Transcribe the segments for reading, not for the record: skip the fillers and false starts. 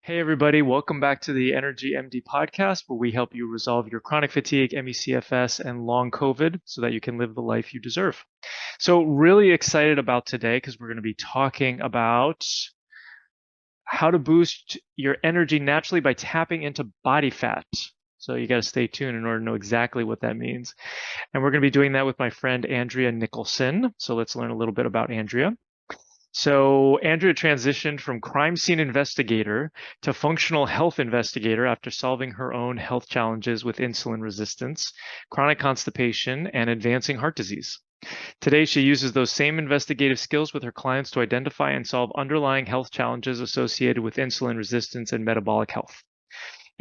Hey, everybody, welcome back to the Energy MD podcast, where we help you resolve your chronic fatigue, ME/CFS, and long COVID so that you can live the life you deserve. So, really excited about today because we're going to be talking about how to boost your energy naturally by tapping into body fat. So, you got to stay tuned in order to know exactly what that means. And we're going to be doing that with my friend Andrea Nicholson. So, let's learn a little bit about Andrea. So Andrea transitioned from crime scene investigator to functional health investigator after solving her own health challenges with insulin resistance, chronic constipation, and advancing heart disease. Today, she uses those same investigative skills with her clients to identify and solve underlying health challenges associated with insulin resistance and metabolic health.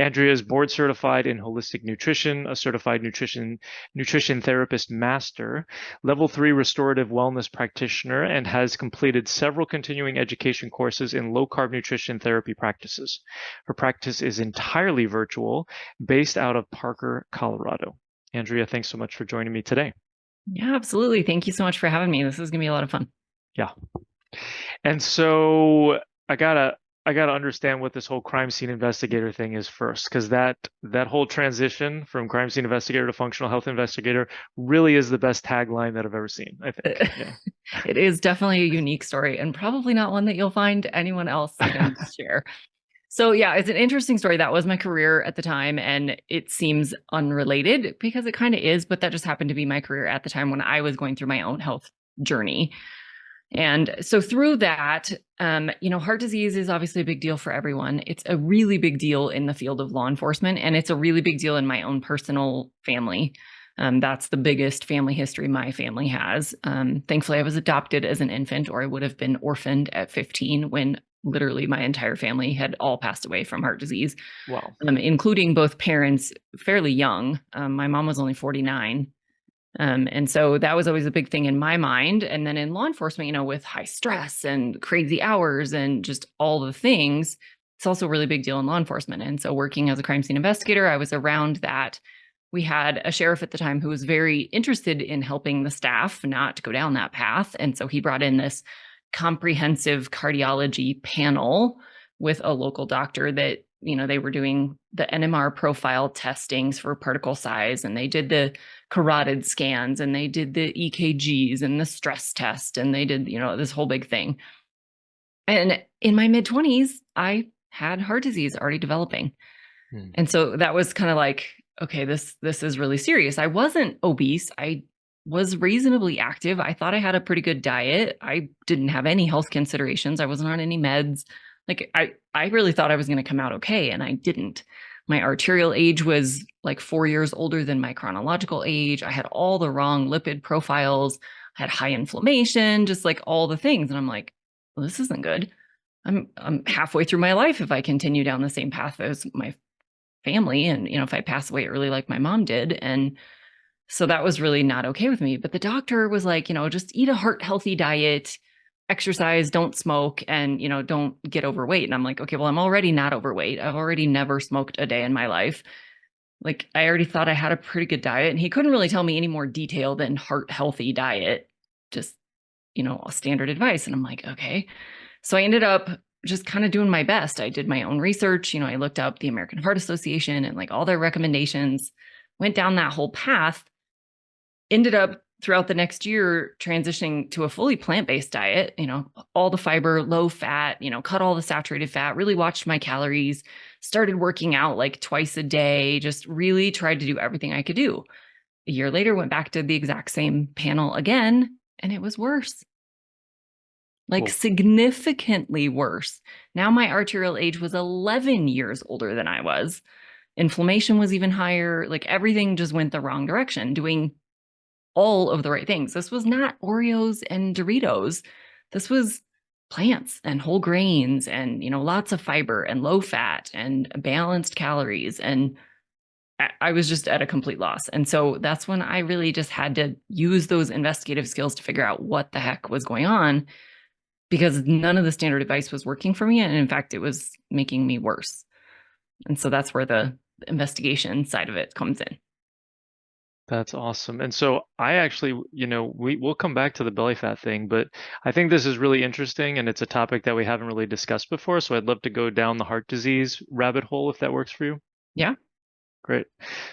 Andrea is board certified in holistic nutrition, a certified nutrition therapist master, level 3 restorative wellness practitioner, and has completed several continuing education courses in low-carb nutrition therapy practices. Her practice is entirely virtual, based out of Parker, Colorado. Andrea, thanks so much for joining me today. Yeah, absolutely. Thank you so much for having me. This is going to be a lot of fun. Yeah. And so I gotta understand what this whole crime scene investigator thing is first, because that whole transition from crime scene investigator to functional health investigator really is the best tagline that I've ever seen, I think. Yeah. It is definitely a unique story and probably not one that you'll find anyone else can share. So yeah, it's an interesting story. That was my career at the time, and it seems unrelated because it kind of is, but that just happened to be my career at the time when I was going through my own health journey. And so through that, heart disease is obviously a big deal for everyone. It's a really big deal in the field of law enforcement, and it's a really big deal in my own personal family. That's the biggest family history my family has. Thankfully, I was adopted as an infant, or I would have been orphaned at 15 when literally my entire family had all passed away from heart disease, Wow. including both parents fairly young. My mom was only 49. And so that was always a big thing in my mind. And then in law enforcement, with high stress and crazy hours and just all the things, it's also a really big deal in law enforcement. And so working as a crime scene investigator, I was around that. We had a sheriff at the time who was very interested in helping the staff not go down that path. And so he brought in this comprehensive cardiology panel with a local doctor that, they were doing the NMR profile testings for particle size, and they did the carotid scans, and they did the EKGs and the stress test, and they did, this whole big thing. And in my mid-20s, I had heart disease already developing. And so that was kind of like, okay, this is really serious. I wasn't obese. I was reasonably active. I thought I had a pretty good diet. I didn't have any health considerations. I wasn't on any meds. Like I really thought I was going to come out okay, and I didn't. My arterial age was like 4 years older than my chronological age. I had all the wrong lipid profiles. I had high inflammation, just like all the things. And I'm like, well, this isn't good. I'm halfway through my life if I continue down the same path as my family, and if I pass away early like my mom did. And so that was really not okay with me. But the doctor was like, just eat a heart healthy diet, exercise, don't smoke, and don't get overweight. And I'm like, okay, well, I'm already not overweight. I've already never smoked a day in my life. Like, I already thought I had a pretty good diet, and he couldn't really tell me any more detail than heart healthy diet, just standard advice. And I'm like, okay. So I ended up just kind of doing my best. I did my own research. I looked up the American Heart Association and like all their recommendations, went down that whole path, ended up throughout the next year transitioning to a fully plant-based diet, all the fiber, low fat, cut all the saturated fat, really watched my calories, started working out like twice a day, just really tried to do everything I could do. A year later, went back to the exact same panel again, and it was worse. Like Cool. significantly worse. Now my arterial age was 11 years older than I was. Inflammation was even higher. Like everything just went the wrong direction, doing all of the right things. This was not Oreos and Doritos. This was plants and whole grains and, lots of fiber and low fat and balanced calories. And I was just at a complete loss. And so that's when I really just had to use those investigative skills to figure out what the heck was going on, because none of the standard advice was working for me. And in fact, it was making me worse. And so that's where the investigation side of it comes in. That's awesome. And so I actually, we'll come back to the belly fat thing, but I think this is really interesting and it's a topic that we haven't really discussed before. So I'd love to go down the heart disease rabbit hole if that works for you. Yeah. Great.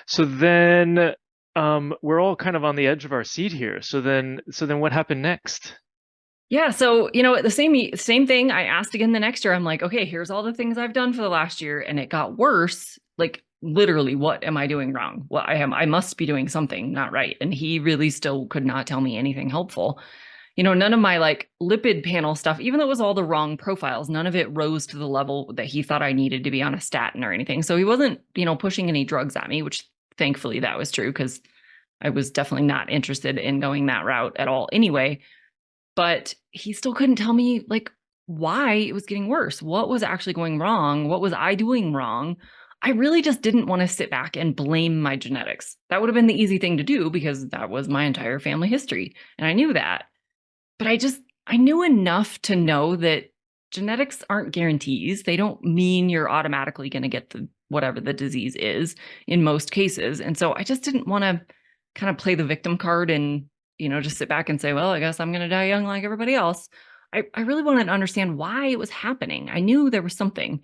So then we're all kind of on the edge of our seat here. So then what happened next? Yeah. So, the same thing. I asked again the next year. I'm like, okay, here's all the things I've done for the last year. And it got worse. Like literally, what am I doing wrong? Well, I must be doing something not right. And he really still could not tell me anything helpful. None of my like lipid panel stuff, even though it was all the wrong profiles, none of it rose to the level that he thought I needed to be on a statin or anything. So he wasn't, pushing any drugs at me, which thankfully that was true because I was definitely not interested in going that route at all anyway. But he still couldn't tell me like why it was getting worse. What was actually going wrong? What was I doing wrong? I really just didn't want to sit back and blame my genetics. That would have been the easy thing to do because that was my entire family history. And I knew that. But I knew enough to know that genetics aren't guarantees. They don't mean you're automatically going to get whatever the disease is in most cases. And so I just didn't want to kind of play the victim card and, just sit back and say, well, I guess I'm going to die young like everybody else. I really wanted to understand why it was happening. I knew there was something.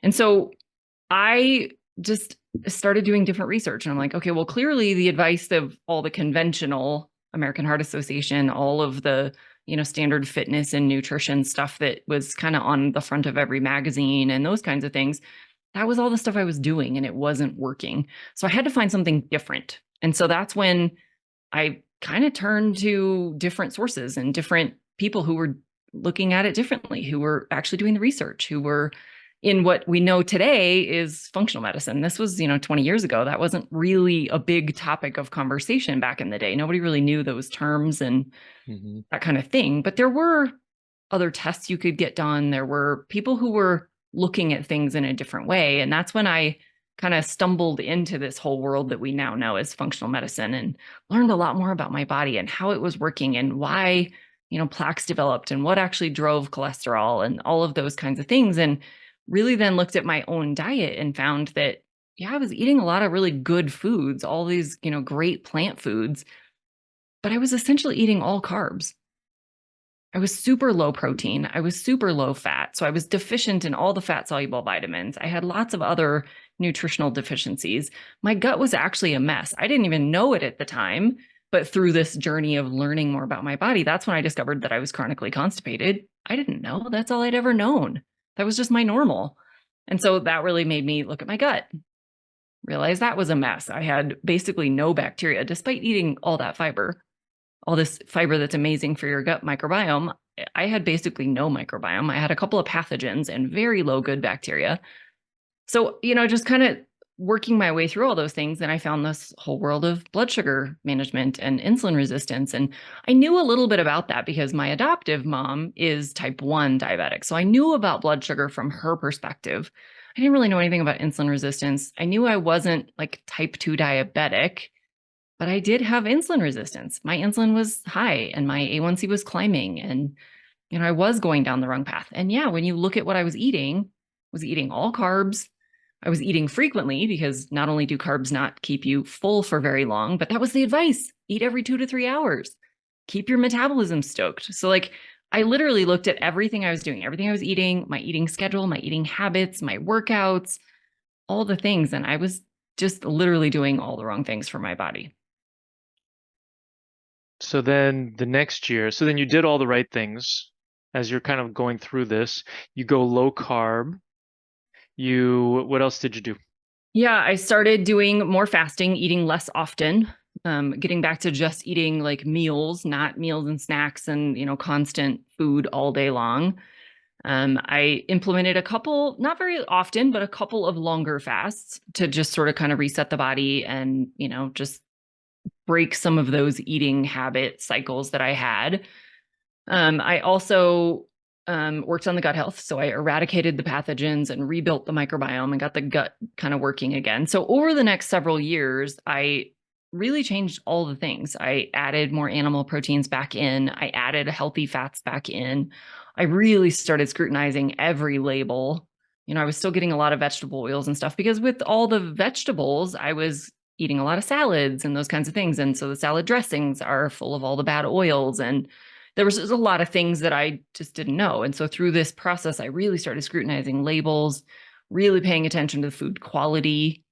And so I just started doing different research. And I'm like, okay, well, clearly the advice of all the conventional American Heart Association, all of the, standard fitness and nutrition stuff that was kind of on the front of every magazine and those kinds of things, that was all the stuff I was doing and it wasn't working. So I had to find something different. And so that's when I kind of turned to different sources and different people who were looking at it differently, who were actually doing the research, who were in what we know today is functional medicine. This was, 20 years ago. That wasn't really a big topic of conversation back in the day. Nobody really knew those terms and that kind of thing. But there were other tests you could get done. There were people who were looking at things in a different way. And that's when I kind of stumbled into this whole world that we now know as functional medicine and learned a lot more about my body and how it was working and why, plaques developed and what actually drove cholesterol and all of those kinds of things. And really then looked at my own diet and found that, yeah, I was eating a lot of really good foods, all these, great plant foods, but I was essentially eating all carbs. I was super low protein. I was super low fat. So I was deficient in all the fat soluble vitamins. I had lots of other nutritional deficiencies. My gut was actually a mess. I didn't even know it at the time, but through this journey of learning more about my body, that's when I discovered that I was chronically constipated. I didn't know. That's all I'd ever known. That was just my normal. And so that really made me look at my gut, realize that was a mess. I had basically no bacteria, despite eating all that fiber, all this fiber that's amazing for your gut microbiome. I had basically no microbiome. I had a couple of pathogens and very low good bacteria. So, just kind of working my way through all those things, then I found this whole world of blood sugar management and insulin resistance. And I knew a little bit about that because my adoptive mom is type 1 diabetic. So I knew about blood sugar from her perspective. I didn't really know anything about insulin resistance. I knew I wasn't like type 2 diabetic, but I did have insulin resistance. My insulin was high and my A1C was climbing and, I was going down the wrong path. And yeah, when you look at what I was eating all carbs. I was eating frequently because not only do carbs not keep you full for very long, but that was the advice. Eat every 2 to 3 hours. Keep your metabolism stoked. So like I literally looked at everything I was doing, everything I was eating, my eating schedule, my eating habits, my workouts, all the things. And I was just literally doing all the wrong things for my body. So then the next year, so then you did all the right things as you're kind of going through this. You go low carb. What else did you do? Yeah, I started doing more fasting, eating less often, getting back to just eating like meals, not meals and snacks and, constant food all day long. I implemented a couple, not very often, but a couple of longer fasts to just sort of kind of reset the body and, just break some of those eating habit cycles that I had. I also worked on the gut health. So I eradicated the pathogens and rebuilt the microbiome and got the gut kind of working again. So over the next several years, I really changed all the things. I added more animal proteins back in. I added healthy fats back in. I really started scrutinizing every label. I was still getting a lot of vegetable oils and stuff because with all the vegetables, I was eating a lot of salads and those kinds of things. And so the salad dressings are full of all the bad oils. And there was just a lot of things that I just didn't know. And so through this process, I really started scrutinizing labels, really paying attention to the food quality,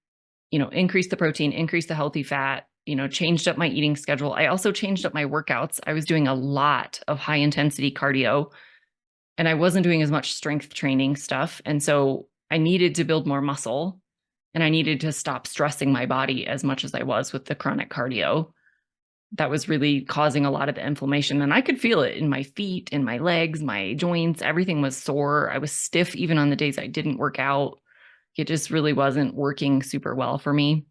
increase the protein, increase the healthy fat, changed up my eating schedule. I also changed up my workouts. I was doing a lot of high intensity cardio and I wasn't doing as much strength training stuff. And so I needed to build more muscle and I needed to stop stressing my body as much as I was with the chronic cardio. That was really causing a lot of the inflammation. And I could feel it in my feet, in my legs, my joints. Everything was sore. I was stiff even on the days I didn't work out. It just really wasn't working super well for me.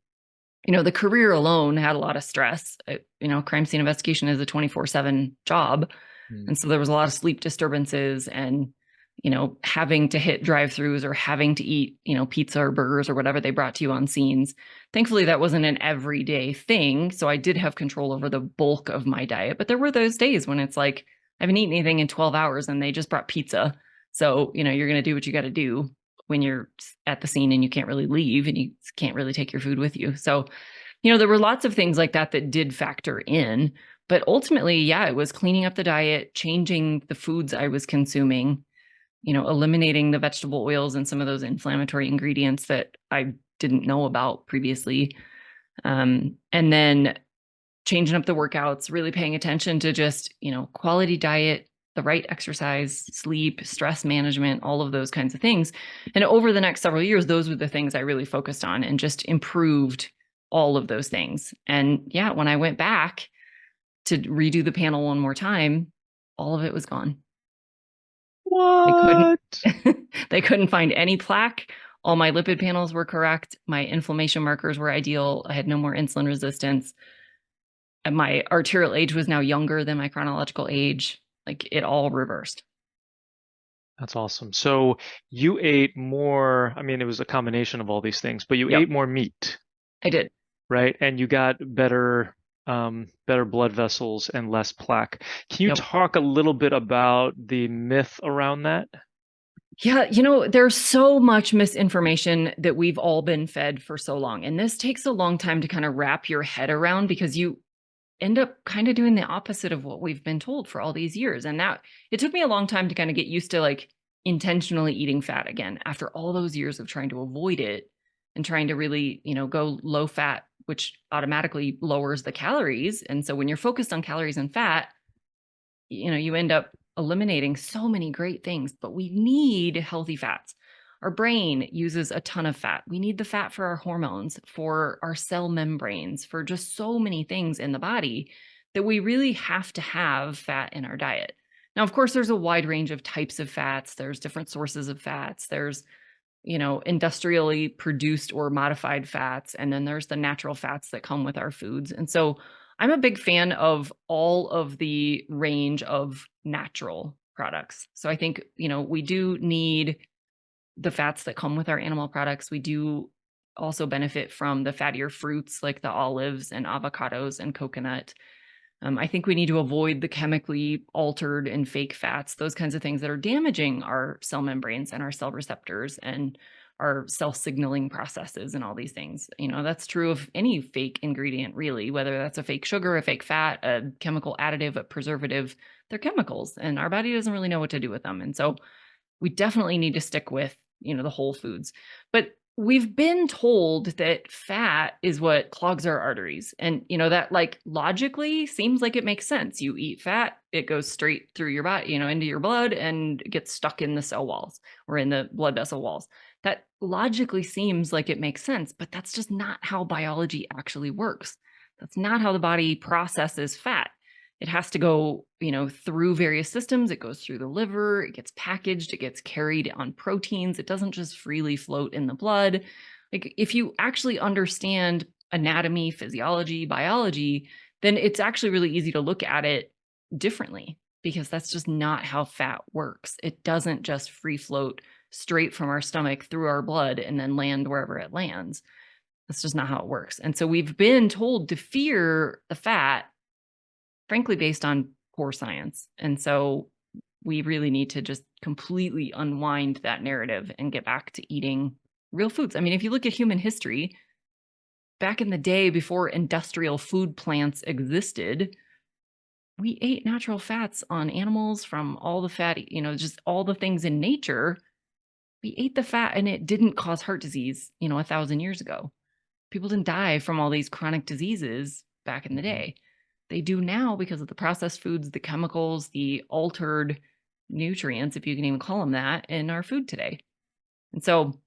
The career alone had a lot of stress. Crime scene investigation is a 24/7 job. And so there was a lot of sleep disturbances and, having to hit drive-throughs or having to eat, pizza or burgers or whatever they brought to you on scenes. Thankfully, that wasn't an everyday thing. So I did have control over the bulk of my diet. But there were those days when it's like, I haven't eaten anything in 12 hours and they just brought pizza. So, you're going to do what you got to do when you're at the scene and you can't really leave and you can't really take your food with you. So, there were lots of things like that that did factor in. But ultimately, yeah, it was cleaning up the diet, changing the foods I was consuming, eliminating the vegetable oils and some of those inflammatory ingredients that I didn't know about previously. And then changing up the workouts, really paying attention to just, quality diet, the right exercise, sleep, stress management, all of those kinds of things. And over the next several years, those were the things I really focused on and just improved all of those things. And yeah, when I went back to redo the panel one more time, all of it was gone. What? They couldn't find any plaque. All my lipid panels were correct. My inflammation markers were ideal. I had no more insulin resistance. And my arterial age was now younger than my chronological age. Like it all reversed. That's awesome. So you ate more, I mean, it was a combination of all these things, but you Yep, ate more meat, I did. right? And you got better blood vessels and less plaque. Can you Yep. talk a little bit about the myth around that? Yeah, there's so much misinformation that we've all been fed for so long. And this takes a long time to kind of wrap your head around because you end up kind of doing the opposite of what we've been told for all these years. And that it took me a long time to kind of get used to like intentionally eating fat again after all those years of trying to avoid it and trying to really, go low fat, which automatically lowers the calories. And so when you're focused on calories and fat, you end up eliminating so many great things, but we need healthy fats. Our brain uses a ton of fat. We need the fat for our hormones, for our cell membranes, for just so many things in the body that we really have to have fat in our diet. Now, of course, there's a wide range of types of fats. There's different sources of fats. There's, industrially produced or modified fats. And then there's the natural fats that come with our foods. And so I'm a big fan of all of the range of natural products. So I think, we do need the fats that come with our animal products. We do also benefit from the fattier fruits like the olives and avocados and coconut. I think we need to avoid the chemically altered and fake fats, those kinds of things that are damaging our cell membranes and our cell receptors and our cell signaling processes and all these things. That's true of any fake ingredient, really, whether that's a fake sugar, a fake fat, a chemical additive, a preservative. They're chemicals, and our body doesn't really know what to do with them. And so we definitely need to stick with, the whole foods. But we've been told that fat is what clogs our arteries. And, that like logically seems like it makes sense. You eat fat, it goes straight through your body, into your blood and gets stuck in the cell walls or in the blood vessel walls. That logically seems like it makes sense, but that's just not how biology actually works. That's not how the body processes fat. It has to go, through various systems. It goes through the liver, it gets packaged, it gets carried on proteins. It doesn't just freely float in the blood. Like if you actually understand anatomy, physiology, biology, then it's actually really easy to look at it differently because that's just not how fat works. It doesn't just free float straight from our stomach through our blood and then land wherever it lands. That's just not how it works. And so we've been told to fear the fat, frankly, based on poor science. And so we really need to just completely unwind that narrative and get back to eating real foods. I mean, if you look at human history, back in the day before industrial food plants existed, we ate natural fats on animals from all the fatty, just all the things in nature. We ate the fat and it didn't cause heart disease, 1,000 years ago. People didn't die from all these chronic diseases back in the Mhm. day. They do now because of the processed foods, the chemicals, the altered nutrients, if you can even call them that, in our food today. And so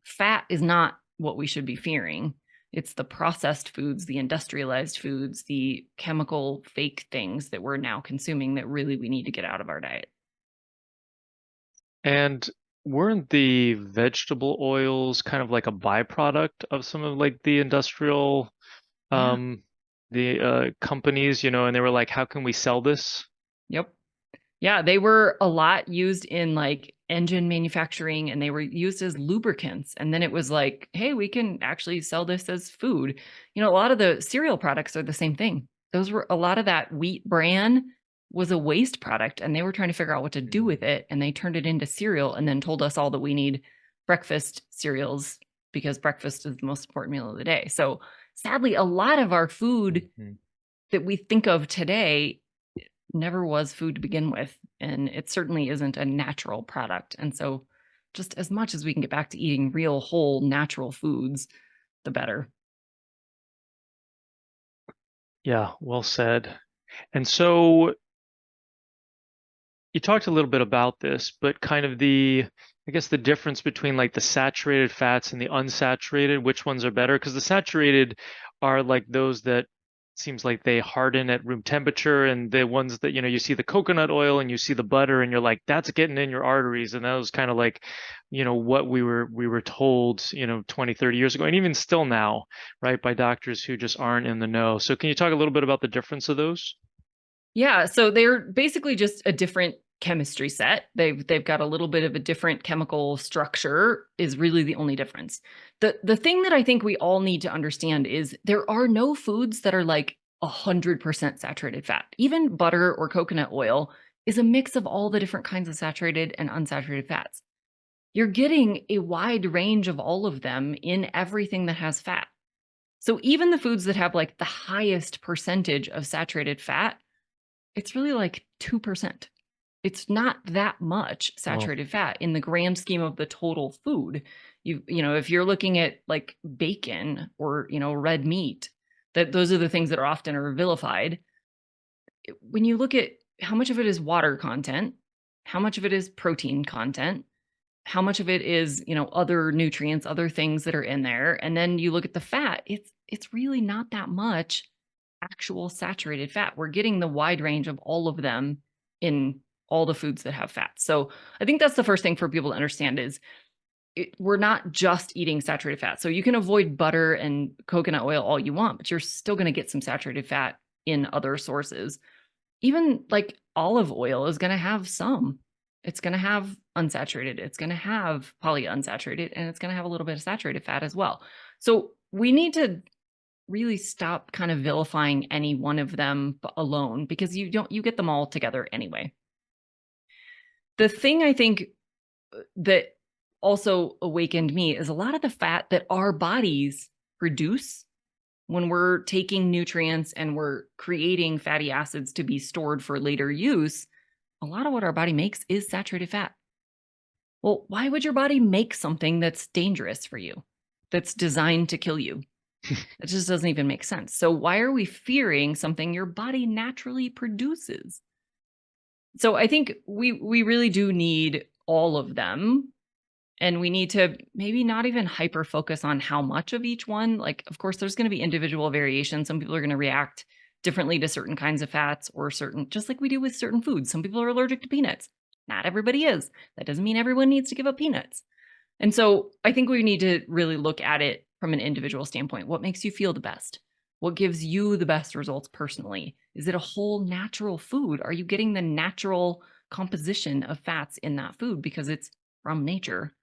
fat is not what we should be fearing. It's the processed foods, the industrialized foods, the chemical fake things that we're now consuming that really we need to get out of our diet. And weren't the vegetable oils kind of like a byproduct of some of like the industrial Yeah. um companies, and they were like, how can we sell this? Yep. Yeah, they were a lot used in like engine manufacturing and they were used as lubricants. And then it was like, hey, we can actually sell this as food. A lot of the cereal products are the same thing. Those were a lot of that wheat bran was a waste product and they were trying to figure out what to do with Mhm. it. And they turned it into cereal and then told us all that we need breakfast cereals because breakfast is the most important meal of the day. So sadly, a lot of our food Mhm. that we think of today never was food to begin with, and it certainly isn't a natural product. And so, just as much as we can get back to eating real, whole, natural foods, the better. Yeah, well said. And so you talked a little bit about this, but kind of I guess the difference between like the saturated fats and the unsaturated, which ones are better? Because the saturated are like those that seems like they harden at room temperature, and the ones that, you see the coconut oil and you see the butter and you're like, that's getting in your arteries. And that was kind of like, what we were told, 20, 30 years ago, and even still now, right, by doctors who just aren't in the know. So can you talk a little bit about the difference of those? Yeah, so they're basically just a different chemistry set. They've got a little bit of a different chemical structure is really the only difference. The thing that I think we all need to understand is there are no foods that are like 100% saturated fat. Even butter or coconut oil is a mix of all the different kinds of saturated and unsaturated fats. You're getting a wide range of all of them in everything that has fat. So even the foods that have like the highest percentage of saturated fat, it's really like 2%. It's not that much Well, saturated fat in the grand scheme of the total food. If you're looking at like bacon or, red meat, that those are the things that are often are vilified. When you look at how much of it is water content, how much of it is protein content, how much of it is, other nutrients, other things that are in there, and then you look at the fat, it's really not that much actual saturated fat. We're getting the wide range of all of them in all the foods that have fat. So I think that's the first thing for people to understand is we're not just eating saturated fat. So you can avoid butter and coconut oil all you want, but you're still going to get some saturated fat in other sources. Even like olive oil is going to have some. It's going to have unsaturated, it's going to have polyunsaturated, and it's going to have a little bit of saturated fat as well. So we need to really stop kind of vilifying any one of them alone because you get them all together anyway. The thing I think that also awakened me is a lot of the fat that our bodies produce when we're taking nutrients and we're creating fatty acids to be stored for later use. A lot of what our body makes is saturated fat. Well, why would your body make something that's dangerous for you, that's designed to kill you? It just doesn't even make sense. So why are we fearing something your body naturally produces? So I think we really do need all of them, and we need to maybe not even hyper focus on how much of each one. Like of course there's going to be individual variation. Some people are going to react differently to certain kinds of fats or certain, just like we do with certain foods. Some people are allergic to peanuts. Not everybody is. That doesn't mean everyone needs to give up peanuts. And so I think we need to really look at it from an individual standpoint. What makes you feel the best? What gives you the best results personally? Is it a whole natural food? Are you getting the natural composition of fats in that food because it's from nature?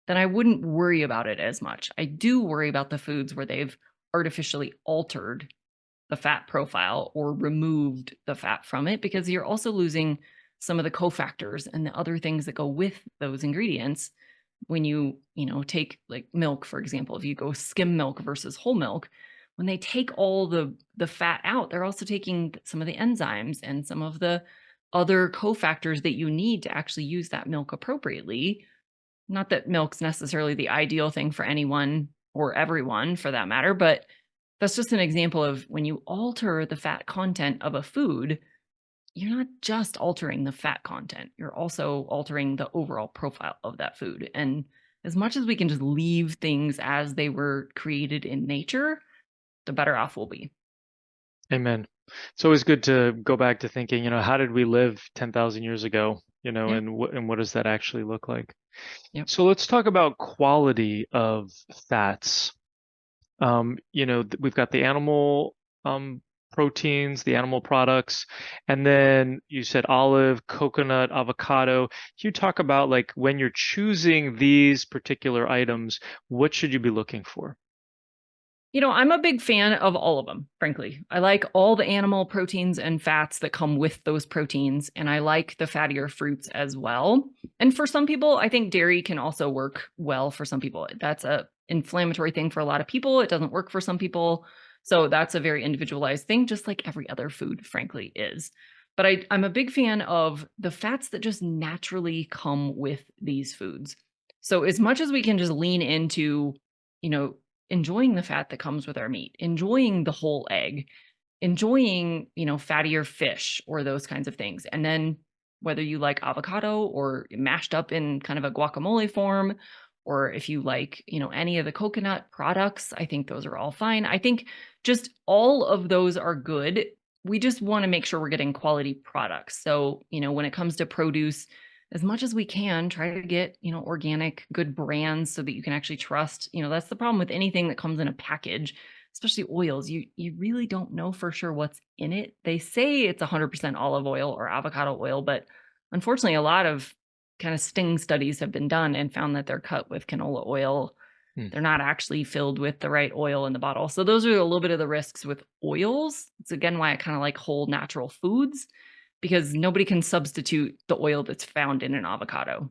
Then I wouldn't worry about it as much. I do worry about the foods where they've artificially altered the fat profile or removed the fat from it because you're also losing some of the cofactors and the other things that go with those ingredients when you take like milk, for example, if you go skim milk versus whole milk, when they take all the fat out, they're also taking some of the enzymes and some of the other cofactors that you need to actually use that milk appropriately. Not that milk's necessarily the ideal thing for anyone or everyone for that matter, but that's just an example of when you alter the fat content of a food, you're not just altering the fat content, you're also altering the overall profile of that food. And as much as we can just leave things as they were created in nature, the better off we'll be. Amen. It's always good to go back to thinking, how did we live 10,000 years ago, Yeah. and what does that actually look like? Yep. So let's talk about quality of fats. We've got the animal proteins, the animal products, and then you said olive, coconut, avocado. Can you talk about like when you're choosing these particular items, what should you be looking for? I'm a big fan of all of them, frankly. I like all the animal proteins and fats that come with those proteins, and I like the fattier fruits as well. And for some people, I think dairy can also work well for some people. That's a inflammatory thing for a lot of people. It doesn't work for some people. So that's a very individualized thing, just like every other food, frankly, is. But I'm a big fan of the fats that just naturally come with these foods. So as much as we can just lean into, you know, enjoying the fat that comes with our meat, enjoying the whole egg, enjoying, fattier fish or those kinds of things. And then whether you like avocado or mashed up in kind of a guacamole form, or if you like, any of the coconut products, I think those are all fine. I think just all of those are good. We just want to make sure we're getting quality products. So, when it comes to produce, as much as we can, try to get, organic, good brands so that you can actually trust. That's the problem with anything that comes in a package, especially oils. You really don't know for sure what's in it. They say it's 100% olive oil or avocado oil, but unfortunately, a lot of kind of sting studies have been done and found that they're cut with canola oil. Hmm. They're not actually filled with the right oil in the bottle. So those are a little bit of the risks with oils. It's again why I kind of like whole natural foods, because nobody can substitute the oil that's found in an avocado,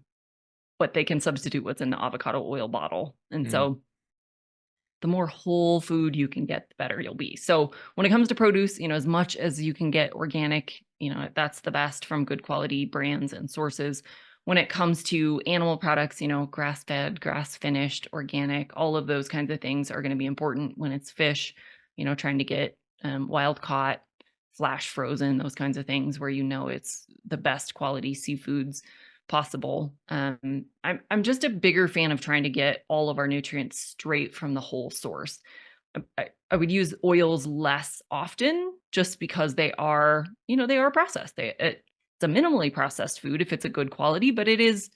but they can substitute what's in the avocado oil bottle. And Hmm. so the more whole food you can get, the better you'll be. So when it comes to produce, as much as you can get organic, that's the best from good quality brands and sources. When it comes to animal products, grass fed, grass finished, organic, all of those kinds of things are going to be important. When it's fish, trying to get wild caught, flash frozen, those kinds of things where it's the best quality seafoods possible. I'm just a bigger fan of trying to get all of our nutrients straight from the whole source. I would use oils less often just because they are, they are processed. It's a minimally processed food if it's a good quality, but it is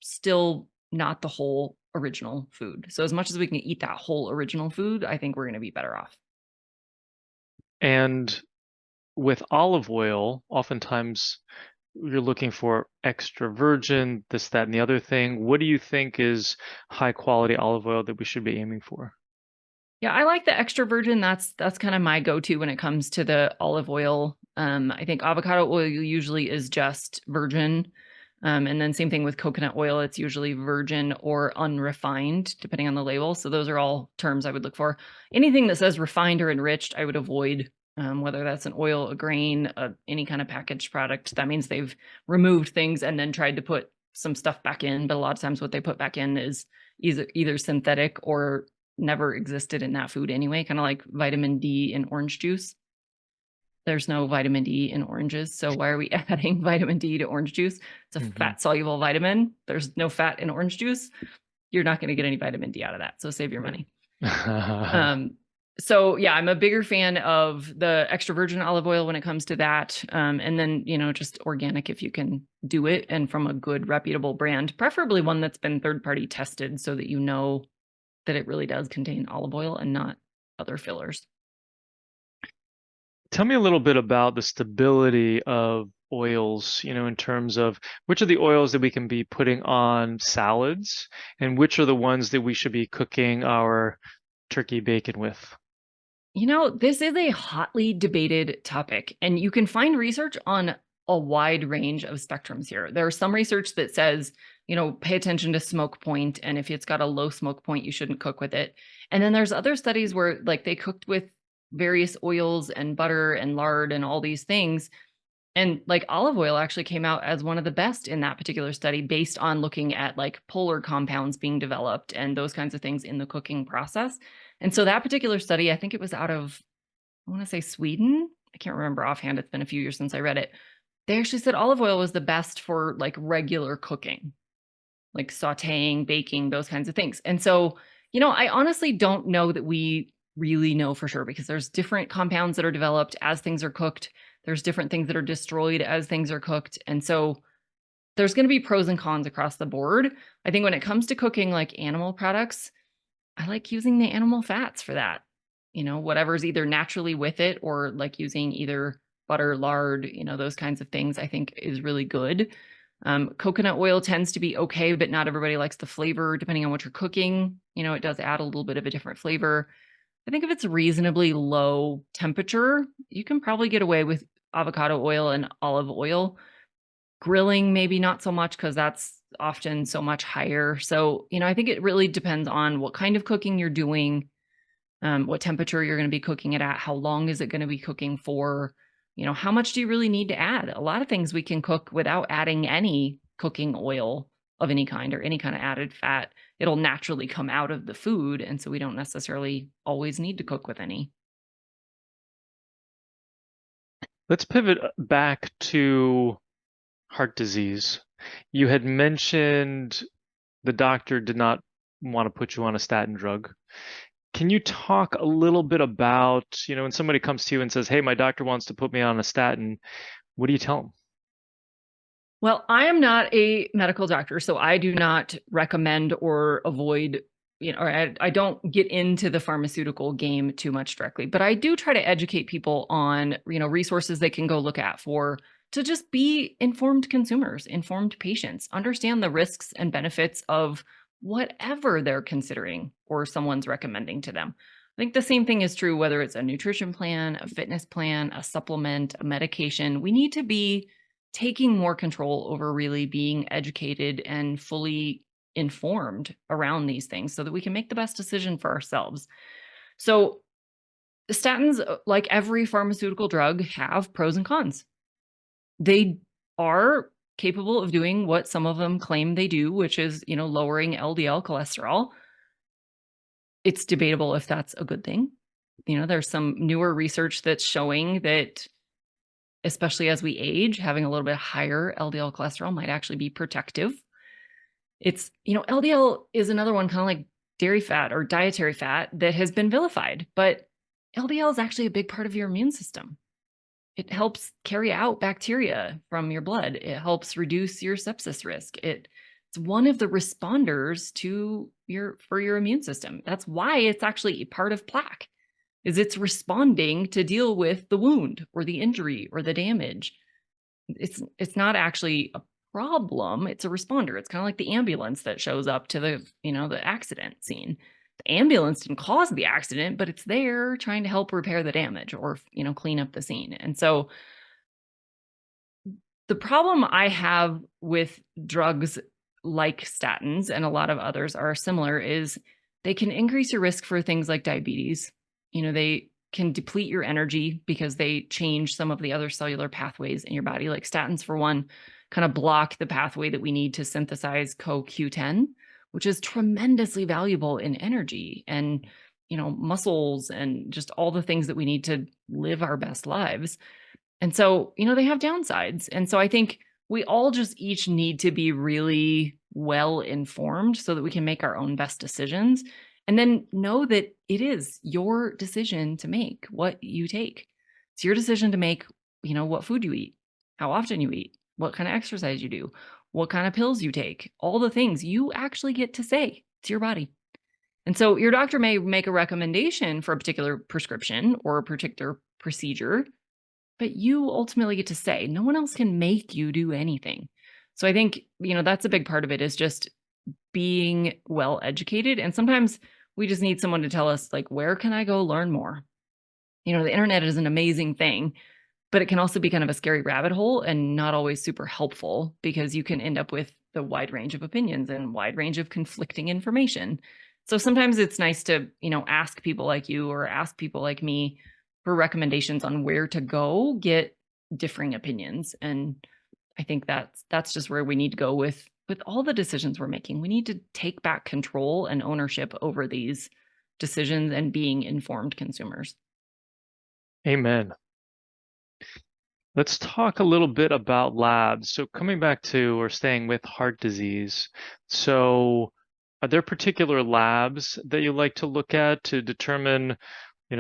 still not the whole original food. So as much as we can eat that whole original food, I think we're going to be better off. And with olive oil, oftentimes you're looking for extra virgin, this, that, and the other thing. What do you think is high quality olive oil that we should be aiming for? Yeah, I like the extra virgin. That's kind of my go-to when it comes to the olive oil. I think avocado oil usually is just virgin. And then same thing with coconut oil. It's usually virgin or unrefined, depending on the label. So those are all terms I would look for. Anything that says refined or enriched, I would avoid, whether that's an oil, a grain, any kind of packaged product. That means they've removed things and then tried to put some stuff back in. But a lot of times what they put back in is either synthetic or never existed in that food anyway, kind of like vitamin D in orange juice. There's no vitamin D in oranges, so why are we adding vitamin D to orange juice? It's a fat soluble vitamin. There's no fat in orange juice. You're not going to get any vitamin D out of that, so save your money. So yeah, I'm a bigger fan of the extra virgin olive oil when it comes to that. And then, just organic if you can do it, and from a good reputable brand, preferably one that's been third-party tested so that that it really does contain olive oil and not other fillers. Tell me a little bit about the stability of oils, in terms of which are the oils that we can be putting on salads and which are the ones that we should be cooking our turkey bacon with. This is a hotly debated topic, and you can find research on a wide range of spectrums here. There's some research that says, pay attention to smoke point, and if it's got a low smoke point, you shouldn't cook with it. And then there's other studies where like they cooked with various oils and butter and lard and all these things. And like olive oil actually came out as one of the best in that particular study based on looking at like polar compounds being developed and those kinds of things in the cooking process. And so that particular study, I think it was out of, I want to say Sweden. I can't remember offhand. It's been a few years since I read it. They actually said olive oil was the best for like regular cooking, like sauteing, baking, those kinds of things. And so, I honestly don't know that we really know for sure because there's different compounds that are developed as things are cooked. There's different things that are destroyed as things are cooked. And so there's going to be pros and cons across the board. I think when it comes to cooking like animal products, I like using the animal fats for that. Whatever's either naturally with it or like using either butter, lard, those kinds of things, I think is really good. Coconut oil tends to be okay, but not everybody likes the flavor depending on what you're cooking. It does add a little bit of a different flavor. I think if it's reasonably low temperature, you can probably get away with avocado oil and olive oil. Grilling, maybe not so much because that's often so much higher. So, I think it really depends on what kind of cooking you're doing, what temperature you're going to be cooking it at, how long is it going to be cooking for, how much do you really need to add? A lot of things we can cook without adding any cooking oil of any kind or any kind of added fat. It'll naturally come out of the food. And so we don't necessarily always need to cook with any. Let's pivot back to heart disease. You had mentioned the doctor did not want to put you on a statin drug. Can you talk a little bit about, when somebody comes to you and says, hey, my doctor wants to put me on a statin, what do you tell them? Well, I am not a medical doctor, so I do not recommend or avoid, or I don't get into the pharmaceutical game too much directly, but I do try to educate people on, resources they can go look at to just be informed consumers, informed patients, understand the risks and benefits of whatever they're considering or someone's recommending to them. I think the same thing is true whether it's a nutrition plan, a fitness plan, a supplement, a medication. We need to be taking more control over really being educated and fully informed around these things so that we can make the best decision for ourselves. So the statins, like every pharmaceutical drug, have pros and cons. They are capable of doing what some of them claim they do, which is, lowering LDL cholesterol. It's debatable if that's a good thing. There's some newer research that's showing that, especially as we age, having a little bit higher LDL cholesterol might actually be protective. It's, LDL is another one, kind of like dairy fat or dietary fat, that has been vilified, but LDL is actually a big part of your immune system. It helps carry out bacteria from your blood. It helps reduce your sepsis risk. It's one of the responders for your immune system. That's why it's actually a part of plaque, is it's responding to deal with the wound or the injury or the damage. It's not actually a problem. It's a responder. It's kind of like the ambulance that shows up to the accident scene. The ambulance didn't cause the accident, but it's there trying to help repair the damage or, clean up the scene. And so the problem I have with drugs like statins, and a lot of others are similar, is they can increase your risk for things like diabetes. They can deplete your energy because they change some of the other cellular pathways in your body. Like statins, for one, kind of block the pathway that we need to synthesize CoQ10, which is tremendously valuable in energy and, muscles and just all the things that we need to live our best lives. And so, they have downsides. And so I think we all just each need to be really well informed so that we can make our own best decisions. And then know that it is your decision to make what you take. It's your decision to make, what food you eat, how often you eat, what kind of exercise you do, what kind of pills you take, all the things you actually get to say. It's your body. And so your doctor may make a recommendation for a particular prescription or a particular procedure, but you ultimately get to say. No one else can make you do anything. So I think, that's a big part of it, is just being well educated. And sometimes we just need someone to tell us, like, where can I go learn more? The internet is an amazing thing, but it can also be kind of a scary rabbit hole and not always super helpful, because you can end up with the wide range of opinions and wide range of conflicting information. So sometimes it's nice to, ask people like you or ask people like me for recommendations on where to go get differing opinions. And I think that's just where we need to go with all the decisions we're making. We need to take back control and ownership over these decisions and being informed consumers. Amen. Let's talk a little bit about labs. So coming back to or staying with heart disease. So are there particular labs that you like to look at to determine,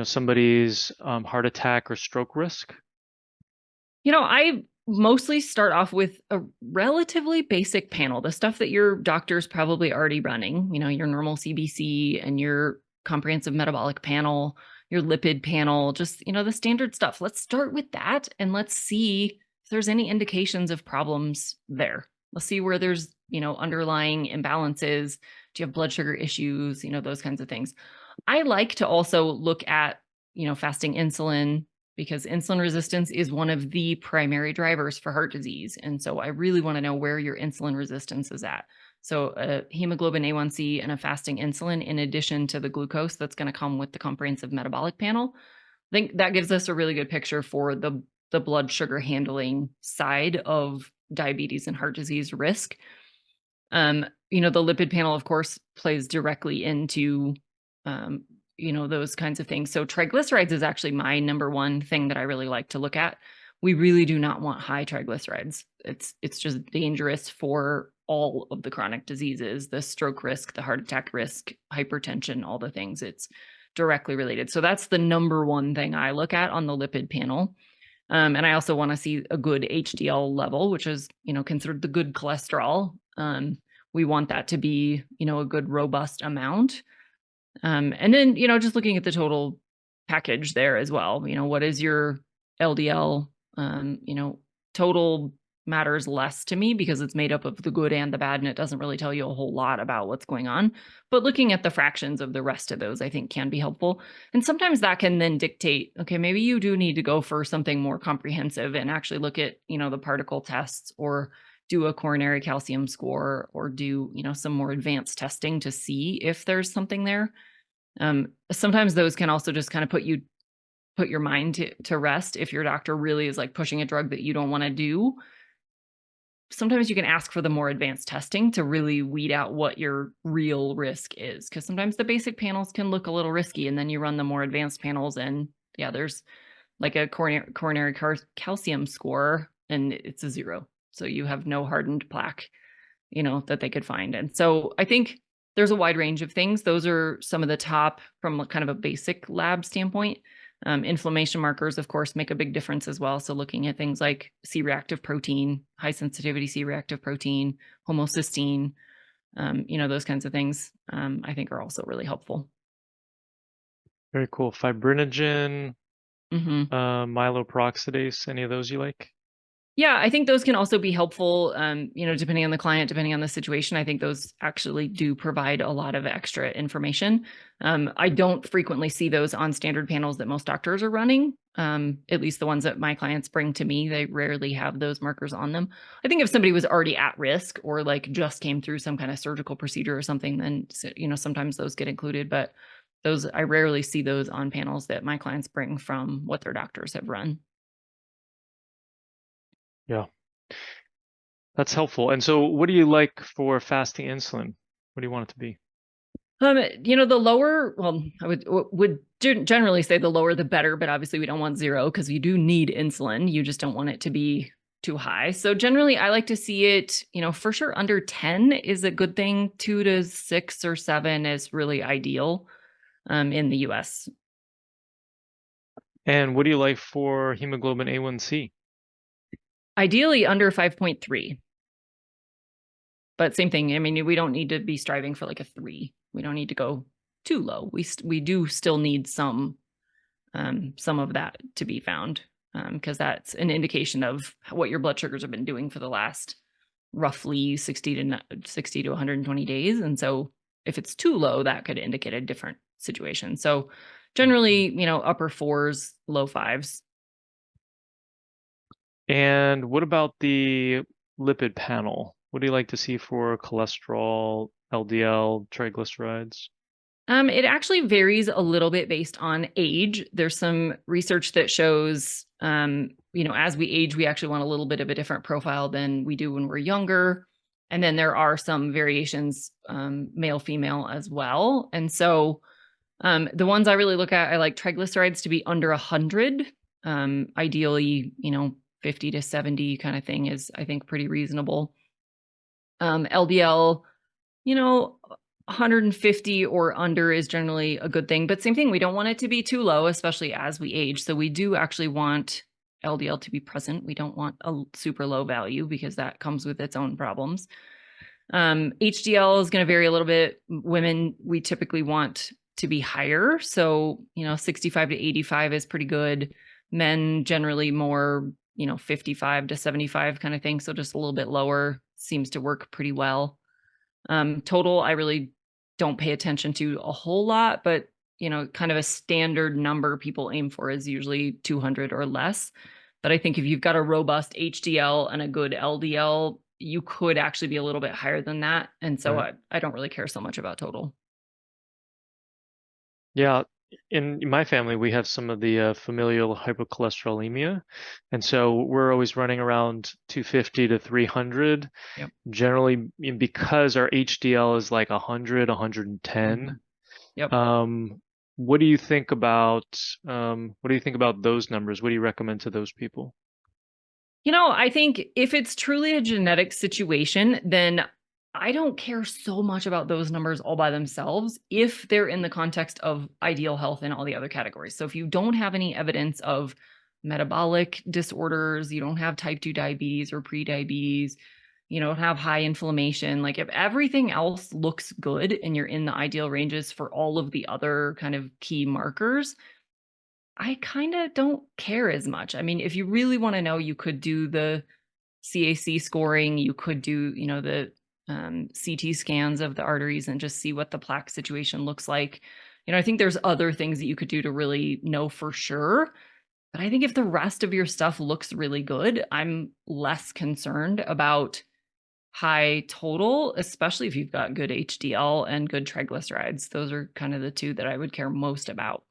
somebody's heart attack or stroke risk? I mostly start off with a relatively basic panel, the stuff that your doctor's probably already running, your normal CBC and your comprehensive metabolic panel, your lipid panel, just, the standard stuff. Let's start with that and let's see if there's any indications of problems there. Let's see where there's, underlying imbalances. Do you have blood sugar issues? Those kinds of things. I like to also look at, fasting insulin, because insulin resistance is one of the primary drivers for heart disease. And so I really want to know where your insulin resistance is at. So a hemoglobin A1C and a fasting insulin, in addition to the glucose that's going to come with the comprehensive metabolic panel, I think that gives us a really good picture for the blood sugar handling side of diabetes and heart disease risk. The lipid panel, of course, plays directly into those kinds of things. So triglycerides is actually my number one thing that I really like to look at. We really do not want high triglycerides. It's just dangerous for all of the chronic diseases, the stroke risk, the heart attack risk, hypertension, all the things. It's directly related. So that's the number one thing I look at on the lipid panel. And I also want to see a good HDL level, which is, considered the good cholesterol. We want that to be, a good robust amount. And then, just looking at the total package there as well, what is your LDL? Total matters less to me because it's made up of the good and the bad, and it doesn't really tell you a whole lot about what's going on. But looking at the fractions of the rest of those, I think, can be helpful. And sometimes that can then dictate, okay, maybe you do need to go for something more comprehensive and actually look at, the particle tests, or do a coronary calcium score, or do, some more advanced testing to see if there's something there. Sometimes those can also just kind of put your mind to rest if your doctor really is like pushing a drug that you don't want to do. Sometimes you can ask for the more advanced testing to really weed out what your real risk is, because sometimes the basic panels can look a little risky, and then you run the more advanced panels and there's like a coronary calcium score and it's a 0. So you have no hardened plaque, that they could find. And so I think there's a wide range of things. Those are some of the top from kind of a basic lab standpoint. Inflammation markers, of course, make a big difference as well. So looking at things like C-reactive protein, high sensitivity C-reactive protein, homocysteine, those kinds of things, I think are also really helpful. Very cool. Fibrinogen, myeloperoxidase, any of those you like? Yeah, I think those can also be helpful, depending on the client, depending on the situation. I think those actually do provide a lot of extra information. I don't frequently see those on standard panels that most doctors are running. At least the ones that my clients bring to me, they rarely have those markers on them. I think if somebody was already at risk or like just came through some kind of surgical procedure or something, then, sometimes those get included. But those, I rarely see those on panels that my clients bring from what their doctors have run. Yeah, that's helpful. And so what do you like for fasting insulin? What do you want it to be? The lower, well, I would generally say the lower the better, but obviously we don't want 0 because you do need insulin. You just don't want it to be too high. So generally I like to see it, for sure under 10 is a good thing. 2 to 6 or 7 is really ideal in the US. And what do you like for hemoglobin A1C? Ideally under 5.3. But same thing. I mean, we don't need to be striving for like a 3. We don't need to go too low. We do still need some of that to be found, because that's an indication of what your blood sugars have been doing for the last roughly 60 to 120 days. And so if it's too low, that could indicate a different situation. So generally, upper 4s, low 5s. And what about the lipid panel? What do you like to see for cholesterol, LDL, triglycerides? It actually varies a little bit based on age. There's some research that shows, as we age, we actually want a little bit of a different profile than we do when we're younger. And then there are some variations, male, female as well. And so the ones I really look at, I like triglycerides to be under 100. Ideally, 50 to 70 kind of thing is, I think, pretty reasonable. LDL, you know, 150 or under is generally a good thing. But same thing, we don't want it to be too low, especially as we age. So we do actually want LDL to be present. We don't want a super low value because that comes with its own problems. HDL is going to vary a little bit. Women, we typically want to be higher. So, 65 to 85 is pretty good. Men generally more, 55 to 75 kind of thing. So just a little bit lower seems to work pretty well. Total, I really don't pay attention to a whole lot, but kind of a standard number people aim for is usually 200 or less. But I think if you've got a robust HDL and a good LDL, you could actually be a little bit higher than that. And so Right. I don't really care so much about total. Yeah, in my family, we have some of the familial hypocholesterolemia, and so we're always running around 250 to 300. Yep. Generally, because our HDL is like 100, 110. Yep. What do you think about those numbers? What do you recommend to those people? I think if it's truly a genetic situation, then I don't care so much about those numbers all by themselves if they're in the context of ideal health and all the other categories. So if you don't have any evidence of metabolic disorders, you don't have type 2 diabetes or prediabetes, you don't have high inflammation, like if everything else looks good and you're in the ideal ranges for all of the other kind of key markers, I kind of don't care as much. I mean, if you really want to know, you could do the CAC scoring, you could do, the CT scans of the arteries and just see what the plaque situation looks like. I think there's other things that you could do to really know for sure. But I think if the rest of your stuff looks really good, I'm less concerned about high total, especially if you've got good HDL and good triglycerides. Those are kind of the two that I would care most about.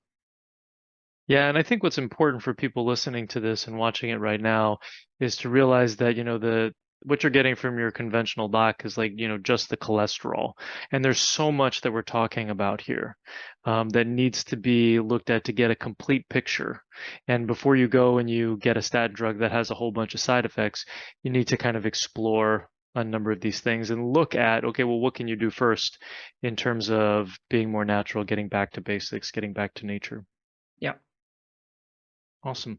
Yeah, and I think what's important for people listening to this and watching it right now is to realize that, the what you're getting from your conventional doc is like, just the cholesterol. And there's so much that we're talking about here that needs to be looked at to get a complete picture. And before you go and you get a statin drug that has a whole bunch of side effects, you need to kind of explore a number of these things and look at, okay, well, what can you do first in terms of being more natural, getting back to basics, getting back to nature? Yeah. Awesome.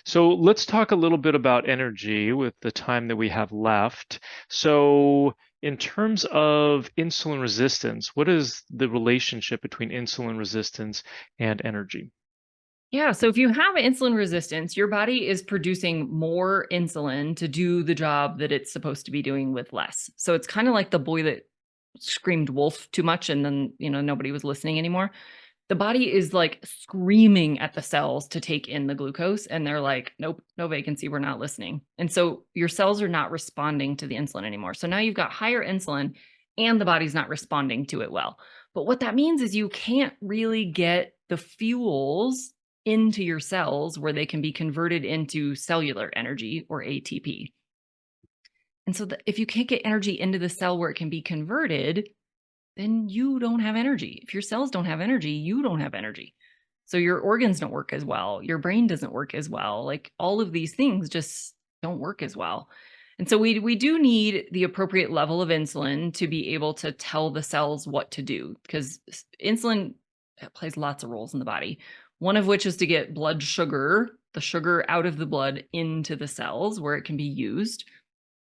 So let's talk a little bit about energy with the time that we have left. So, in terms of insulin resistance, what is the relationship between insulin resistance and energy? Yeah. So if you have insulin resistance, your body is producing more insulin to do the job that it's supposed to be doing with less. So it's kind of like the boy that screamed wolf too much and then, nobody was listening anymore. The body is like screaming at the cells to take in the glucose and they're like, nope, no vacancy, we're not listening. And so your cells are not responding to the insulin anymore. So now you've got higher insulin and the body's not responding to it well. But what that means is you can't really get the fuels into your cells where they can be converted into cellular energy or ATP. And so if you can't get energy into the cell where it can be converted, then you don't have energy. If your cells don't have energy, you don't have energy. So your organs don't work as well. Your brain doesn't work as well. Like all of these things just don't work as well. And so we do need the appropriate level of insulin to be able to tell the cells what to do because insulin plays lots of roles in the body. One of which is to get blood sugar, the sugar out of the blood into the cells where it can be used.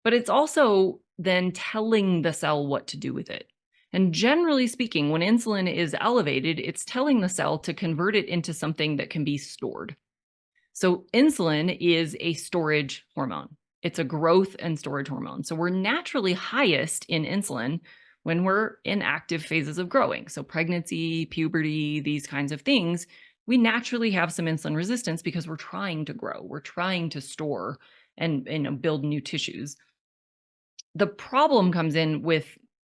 But it's also then telling the cell what to do with it. And generally speaking, when insulin is elevated, it's telling the cell to convert it into something that can be stored. So insulin is a storage hormone. It's a growth and storage hormone. So we're naturally highest in insulin when we're in active phases of growing. So pregnancy, puberty, these kinds of things, we naturally have some insulin resistance because we're trying to grow. We're trying to store and build new tissues. The problem comes in with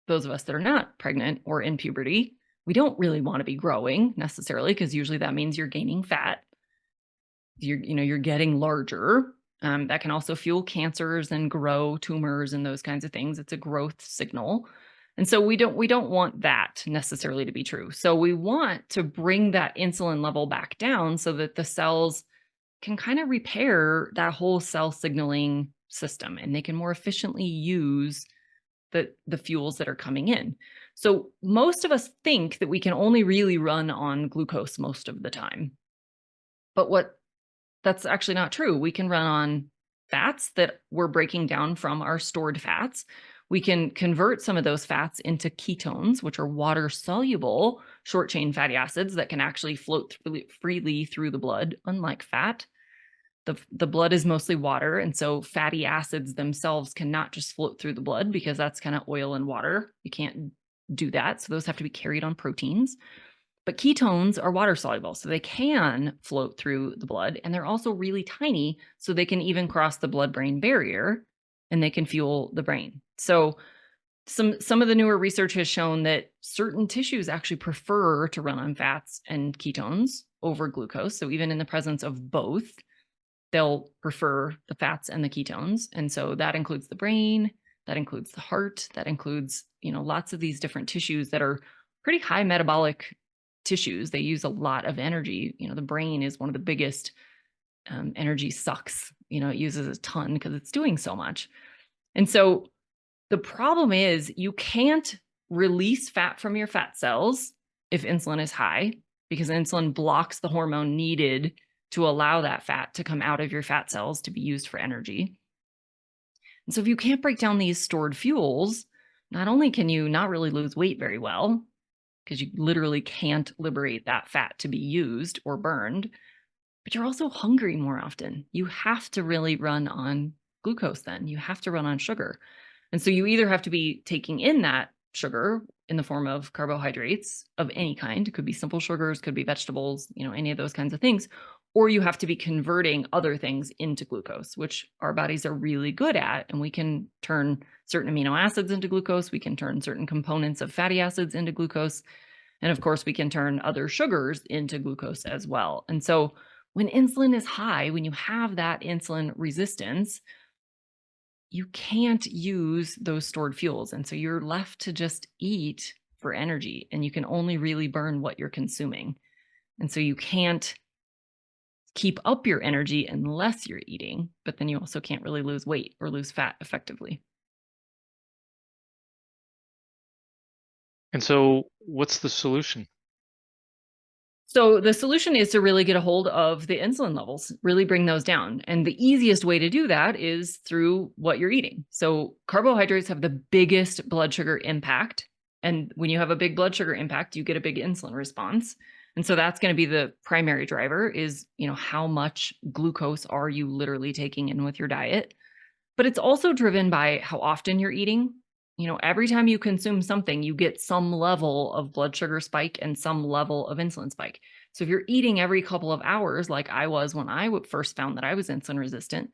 those of us that are not pregnant or in puberty. We don't really want to be growing necessarily, because usually that means you're gaining fat. You're getting larger. That can also fuel cancers and grow tumors and those kinds of things. It's a growth signal. And so we don't want that necessarily to be true. So we want to bring that insulin level back down so that the cells can kind of repair that whole cell signaling system, and they can more efficiently use the fuels that are coming in. So most of us think that we can only really run on glucose most of the time. But that's actually not true. We can run on fats that we're breaking down from our stored fats. We can convert some of those fats into ketones, which are water soluble short chain fatty acids that can actually float freely through the blood, unlike fat. The blood is mostly water, and so fatty acids themselves cannot just float through the blood, because that's kind of oil and water. You can't do that. So those have to be carried on proteins. But ketones are water soluble, so they can float through the blood, and they're also really tiny, so they can even cross the blood-brain barrier, and they can fuel the brain. So some of the newer research has shown that certain tissues actually prefer to run on fats and ketones over glucose. So even in the presence of both, they'll prefer the fats and the ketones. And so that includes the brain, that includes the heart, that includes, lots of these different tissues that are pretty high metabolic tissues. They use a lot of energy. The brain is one of the biggest energy sucks. It uses a ton because it's doing so much. And so the problem is you can't release fat from your fat cells if insulin is high, because insulin blocks the hormone needed to allow that fat to come out of your fat cells to be used for energy. And so if you can't break down these stored fuels, not only can you not really lose weight very well, because you literally can't liberate that fat to be used or burned, but you're also hungry more often. You have to really run on glucose then. You have to run on sugar. And so you either have to be taking in that sugar in the form of carbohydrates of any kind. It could be simple sugars, could be vegetables, any of those kinds of things. Or you have to be converting other things into glucose, which our bodies are really good at. And we can turn certain amino acids into glucose. We can turn certain components of fatty acids into glucose. And of course, we can turn other sugars into glucose as well. And so when insulin is high, when you have that insulin resistance, you can't use those stored fuels. And so you're left to just eat for energy, and you can only really burn what you're consuming. And so you can't keep up your energy unless you're eating, but then you also can't really lose weight or lose fat effectively. And so what's the solution? So the solution is to really get a hold of the insulin levels, really bring those down. And the easiest way to do that is through what you're eating. So carbohydrates have the biggest blood sugar impact. And when you have a big blood sugar impact, you get a big insulin response. And so that's going to be the primary driver is, how much glucose are you literally taking in with your diet? But it's also driven by how often you're eating. Every time you consume something, you get some level of blood sugar spike and some level of insulin spike. So if you're eating every couple of hours, like I was when I first found that I was insulin resistant,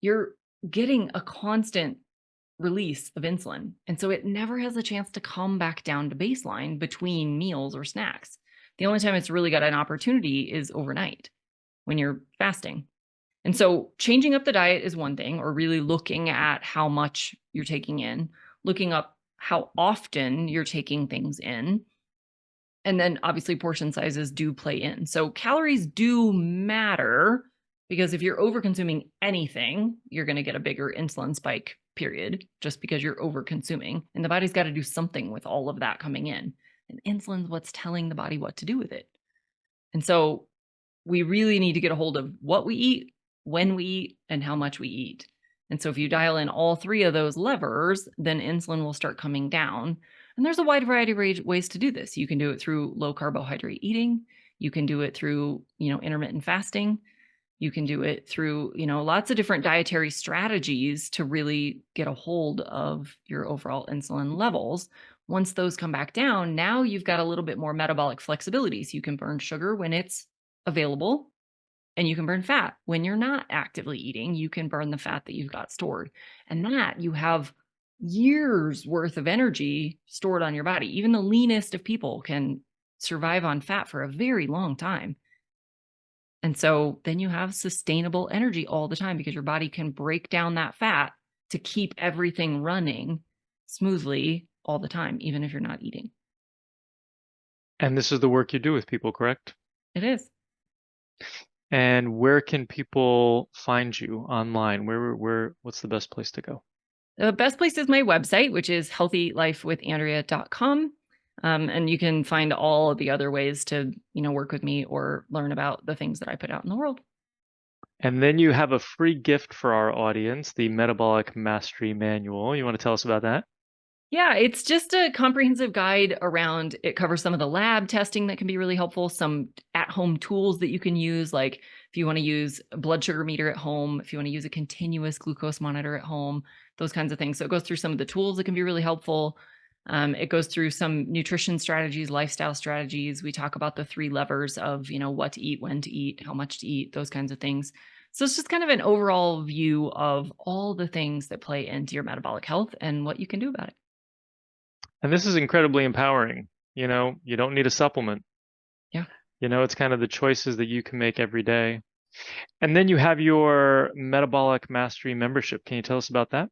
you're getting a constant release of insulin. And so it never has a chance to come back down to baseline between meals or snacks. The only time it's really got an opportunity is overnight when you're fasting. And so changing up the diet is one thing, or really looking at how much you're taking in, looking up how often you're taking things in. And then obviously portion sizes do play in. So calories do matter, because if you're over consuming anything, you're going to get a bigger insulin spike, period, just because you're over consuming. And the body's got to do something with all of that coming in. And insulin's what's telling the body what to do with it. And so we really need to get a hold of what we eat, when we eat, and how much we eat. And so if you dial in all three of those levers, then insulin will start coming down. And there's a wide variety of ways to do this. You can do it through low carbohydrate eating. You can do it through, intermittent fasting. You can do it through, lots of different dietary strategies to really get a hold of your overall insulin levels. Once those come back down, now you've got a little bit more metabolic flexibility. So you can burn sugar when it's available. And you can burn fat. When you're not actively eating, you can burn the fat that you've got stored. And that you have years worth of energy stored on your body. Even the leanest of people can survive on fat for a very long time. And so then you have sustainable energy all the time because your body can break down that fat to keep everything running smoothly all the time, even if you're not eating. And this is the work you do with people, correct? It is. And where can people find you online? What's the best place to go? The best place is my website, which is healthylifewithandrea.com. And you can find all of the other ways to, work with me or learn about the things that I put out in the world. And then you have a free gift for our audience, the Metabolic Mastery Manual. You want to tell us about that? Yeah, it's just a comprehensive guide around, it covers some of the lab testing that can be really helpful, some at-home tools that you can use, like if you want to use a blood sugar meter at home, if you want to use a continuous glucose monitor at home, those kinds of things. So it goes through some of the tools that can be really helpful. It goes through some nutrition strategies, lifestyle strategies. We talk about the 3 levers of, what to eat, when to eat, how much to eat, those kinds of things. So it's just kind of an overall view of all the things that play into your metabolic health and what you can do about it. And this is incredibly empowering. You don't need a supplement. Yeah. It's kind of the choices that you can make every day. And then you have your Metabolic Mastery membership. Can you tell us about that?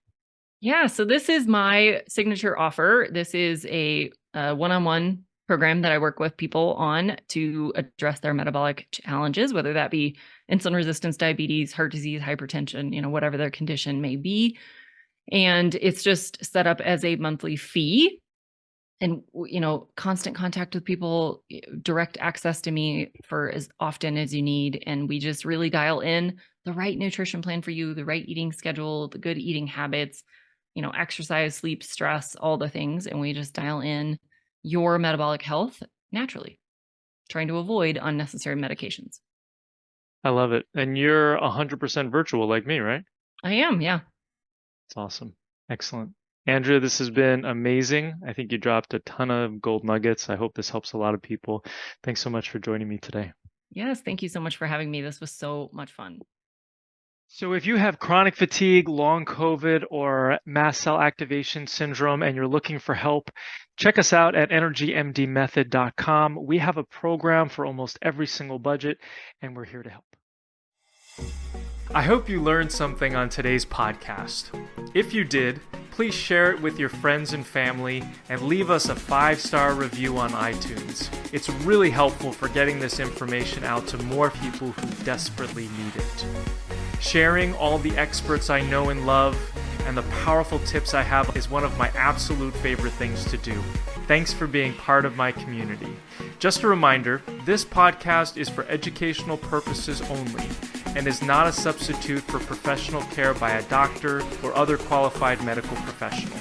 Yeah. So this is my signature offer. This is a one-on-one program that I work with people on to address their metabolic challenges, whether that be insulin resistance, diabetes, heart disease, hypertension, whatever their condition may be. And it's just set up as a monthly fee. And, constant contact with people, direct access to me for as often as you need. And we just really dial in the right nutrition plan for you, the right eating schedule, the good eating habits, exercise, sleep, stress, all the things. And we just dial in your metabolic health naturally, trying to avoid unnecessary medications. I love it. And you're 100% virtual like me, right? I am, yeah. It's awesome. Excellent. Andrea, this has been amazing. I think you dropped a ton of gold nuggets. I hope this helps a lot of people. Thanks so much for joining me today. Yes, thank you so much for having me. This was so much fun. So if you have chronic fatigue, long COVID, or mast cell activation syndrome, and you're looking for help, check us out at energymdmethod.com. We have a program for almost every single budget, and we're here to help. I hope you learned something on today's podcast. If you did, please share it with your friends and family and leave us a 5-star review on iTunes. It's really helpful for getting this information out to more people who desperately need it. Sharing all the experts I know and love and the powerful tips I have is one of my absolute favorite things to do. Thanks for being part of my community. Just a reminder, this podcast is for educational purposes only and is not a substitute for professional care by a doctor or other qualified medical professional.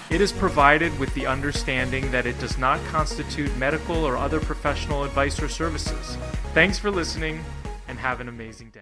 It is provided with the understanding that it does not constitute medical or other professional advice or services. Thanks for listening, and have an amazing day.